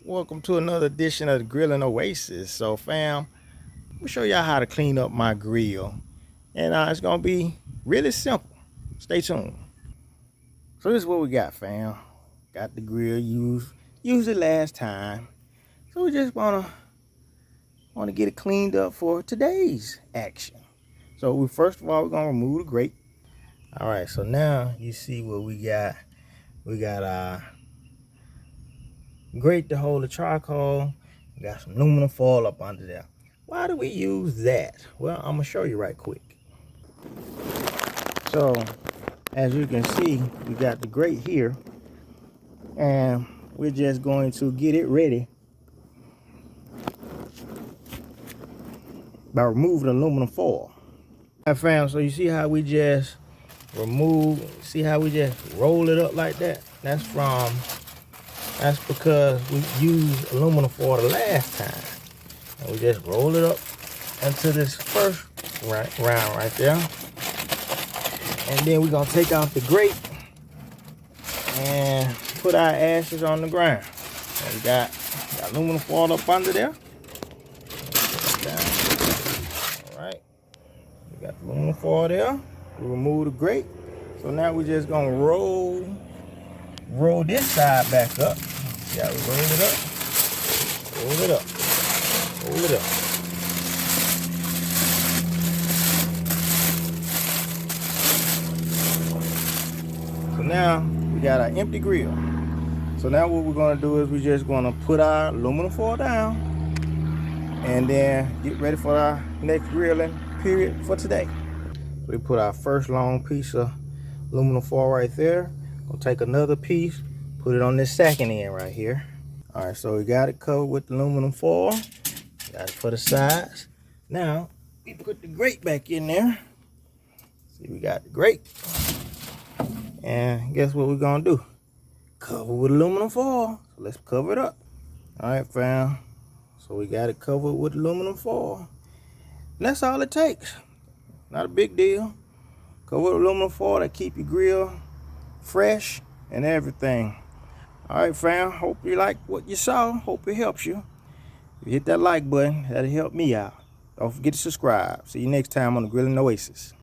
Welcome to another edition of the Grilling Oasis. So fam, I'm gonna show y'all how to clean up my grill, and it's gonna be really simple. Stay tuned. So this is what we got, fam. Got the grill used it last time, so we just wanna get it cleaned up for today's action. So first of all, we're gonna remove the grate. All right, so now you see what we got. We got our grate to hold the charcoal. We got some aluminum foil up under there. Why do we use that? Well, I'm gonna show you right quick. So as you can see, we got the grate here, and we're just going to get it ready by removing the aluminum foil. I found, so you see how we just see how we just roll it up like that? That's because we used aluminum foil the last time. And we just roll it up into this first round right there. And then we're gonna take out the grate and put our ashes on the ground. And we got aluminum foil up under there. All right, we got the aluminum foil there. We remove the grate. So now we're just gonna roll this side back up. Yeah, we roll it up, roll it up, roll it up. So now we got our empty grill. So now what we're gonna do is we're just gonna put our aluminum foil down and then get ready for our next grilling period for today. We put our first long piece of aluminum foil right there. We'll take another piece, put it on this second end right here. All right, so we got it covered with aluminum foil. Got it for the sides. Now we put the grate back in there. See, we got the grate. And guess what we're gonna do? Cover with aluminum foil. So let's cover it up. All right, fam. So we got it covered with aluminum foil. And that's all it takes. Not a big deal. Cover with aluminum foil to keep your grill fresh and everything. All right, fam. Hope you like what you saw. Hope it helps you. If you hit that like button, that'll help me out. Don't forget to subscribe. See you next time on the Grilling Oasis.